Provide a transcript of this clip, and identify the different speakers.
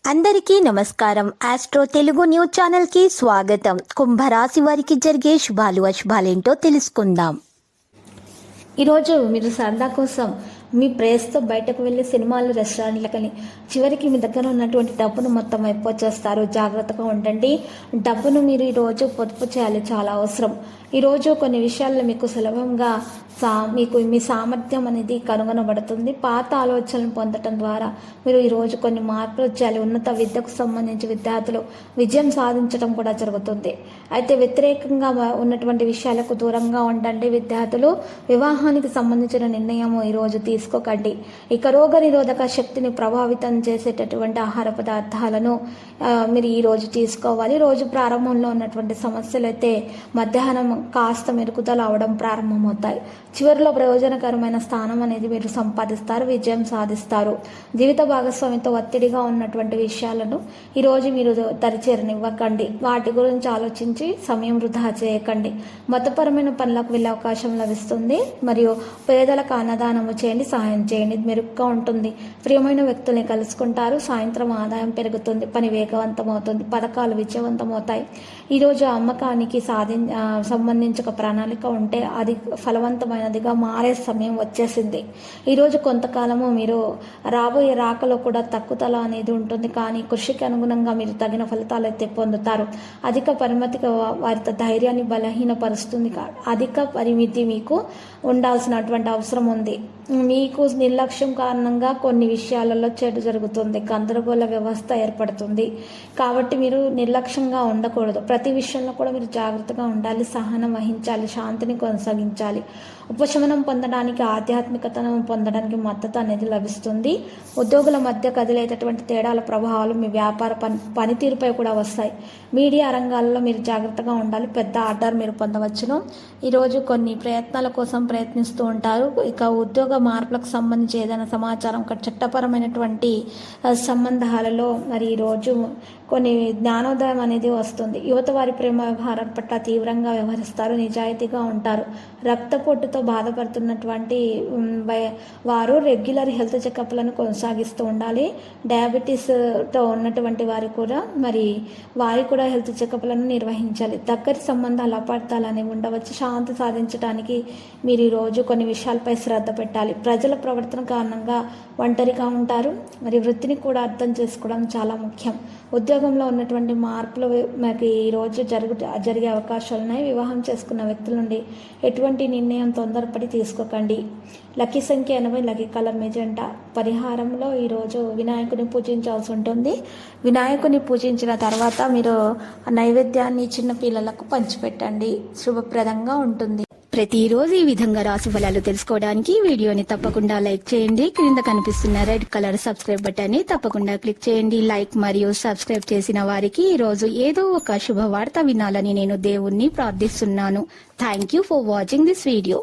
Speaker 1: అందరికీ నమస్కారం. Astro Telugu news channel కి స్వాగతం. కుంభరాశి వారికి జరిగే శుభాలు అశుభాలేంటో తెలుసుకుందాం. ఈరోజు మీరు సరదా కోసం మీ ప్రేస్తో బయటకు వెళ్ళి సినిమాలు, రెస్టారెంట్లకని చివరికి మీ దగ్గర ఉన్నటువంటి డబ్బును మొత్తం అయిపోచేస్తారు. జాగ్రత్తగా ఉండండి. డబ్బును మీరు ఈరోజు పొదుపు చేయాలి, చాలా అవసరం. ఈరోజు కొన్ని విషయాల్లో మీకు సులభంగా మీకు మీ సామర్థ్యం అనేది కనుగొనబడుతుంది. పాత ఆలోచనలు పొందడం ద్వారా మీరు ఈరోజు కొన్ని మార్పులు చేయాలి. ఉన్నత విద్యకు సంబంధించి విద్యార్థులు విజయం సాధించడం కూడా జరుగుతుంది. అయితే వ్యతిరేకంగా ఉన్నటువంటి విషయాలకు దూరంగా ఉండండి. విద్యార్థులు వివాహానికి సంబంధించిన నిర్ణయము ఈరోజు తీసుకోకండి. ఇక రోగ నిరోధక శక్తిని ప్రభావితం చేసేటటువంటి ఆహార పదార్థాలను మీరు ఈరోజు తీసుకోవాలి. రోజు ప్రారంభంలో ఉన్నటువంటి సమస్యలు అయితే మధ్యాహ్నం కాస్త మెరుగుదల అవడం ప్రారంభమవుతాయి. చివరిలో ప్రయోజనకరమైన స్థానం అనేది మీరు సంపాదిస్తారు, విజయం సాధిస్తారు. జీవిత భాగస్వామితో ఒత్తిడిగా ఉన్నటువంటి విషయాలను ఈరోజు మీరు దరిచేరనివ్వకండి. వాటి గురించి ఆలోచించి సమయం వృధా చేయకండి. మతపరమైన పనులకు వెళ్ళే అవకాశం లభిస్తుంది. మరియు పేదలకు అన్నదానము చేయండి, సహాయం చేయండి, మెరుగ్గా ఉంటుంది. ప్రియమైన వ్యక్తుల్ని కలుసుకుంటారు. సాయంత్రం ఆదాయం పెరుగుతుంది, పని వేగవంతం అవుతుంది, పథకాలు విజయవంతమవుతాయి. ఈరోజు అమ్మకానికి సంబంధించి ఒక ప్రణాళిక ఉంటే అది ఫలవంతమైనదిగా మారే సమయం వచ్చేసింది. ఈరోజు కొంతకాలము మీరు రాబోయే రాకలో కూడా తక్కువతల అనేది ఉంటుంది, కానీ కృషికి అనుగుణంగా మీరు తగిన ఫలితాలు అయితే పొందుతారు. అధిక పరిమితిగా వారితో ధైర్యాన్ని బలహీనపరుస్తుంది. అధిక పరిమితి మీకు ఉండాల్సినటువంటి అవసరం ఉంది. మీకు నిర్లక్ష్యం కారణంగా కొన్ని విషయాలలో చెడు జరుగుతుంది, గందరగోళ వ్యవస్థ ఏర్పడుతుంది. కాబట్టి మీరు నిర్లక్ష్యంగా ఉండకూడదు. ప్రతి విషయంలో కూడా మీరు జాగ్రత్తగా ఉండాలి, సహనం వహించాలి, శాంతిని కొనసాగించాలి. ఉపశమనం పొందడానికి, ఆధ్యాత్మికతను పొందడానికి మద్దతు అనేది లభిస్తుంది. ఉద్యోగుల మధ్య కదిలేటటువంటి తేడాల ప్రభావాలు మీ వ్యాపార పనితీరుపై కూడా వస్తాయి. మీడియా రంగాల్లో మీరు జాగ్రత్తగా ఉండాలి. పెద్ద ఆర్డర్ మీరు పొందవచ్చును. ఈరోజు కొన్ని ప్రయత్నాల కోసం ప్రయత్నిస్తూ ఉంటారు. ఇక ఉద్యోగ మార్పులకు సంబంధించి ఏదైనా సమాచారం, చట్టపరమైనటువంటి సంబంధాలలో మరి ఈరోజు కొన్ని జ్ఞానోదయం అనేది వస్తుంది. యువత వారి ప్రేమ వ్యవహారం పట్ల తీవ్రంగా వ్యవహరిస్తారు, నిజాయితీగా ఉంటారు. రక్తపోటుతో బాధపడుతున్నటువంటి వారు రెగ్యులర్ హెల్త్ చెకప్లను కొనసాగిస్తూ ఉండాలి. డయాబెటీస్తో ఉన్నటువంటి వారు కూడా వారి కూడా హెల్త్ చెకప్లను నిర్వహించాలి. దగ్గరి సంబంధాలు, అపార్థాలు అనేవి ఉండవచ్చు. శాంతి సాధించడానికి మీరు ఈరోజు కొన్ని విషయాలపై శ్రద్ధ పెట్టాలి. ప్రజల ప్రవర్తన కారణంగా ఒంటరిగా ఉంటారు. మరి వృత్తిని కూడా అర్థం చేసుకోవడం చాలా ముఖ్యం. ఉద్యోగంలో ఉన్నటువంటి మార్పులు మనకి ఈరోజు జరిగే అవకాశాలు ఉన్నాయి. వివాహం చేసుకున్న వ్యక్తుల నుండి ఎటువంటి నిర్ణయం తొందరపడి తీసుకోకండి. లక్కీ సంఖ్య 80, లక్కీ కలర్ మెజెంటా. పరిహారంలో ఈరోజు వినాయకుని పూజించాల్సి ఉంటుంది. వినాయకుని పూజించిన తర్వాత మీరు నైవేద్యాన్ని చిన్న పిల్లలకు పంచిపెట్టండి, శుభప్రదంగా ఉంటుంది. ప్రతిరోజు ఈ విధంగా రాశి ఫలాలు తెలుసుకోవడానికి వీడియోని తప్పకుండా లైక్ చేయండి. క్రింద కనిపిస్తున్న రెడ్ కలర్ సబ్స్క్రైబ్ బటన్ ని తప్పకుండా క్లిక్ చేయండి. లైక్ మరియు సబ్స్క్రైబ్ చేసిన వారికి ఈ రోజు ఏదో ఒక శుభవార్త వినాలని నేను దేవుణ్ణి ప్రార్థిస్తున్నాను. Thank you for watching this video.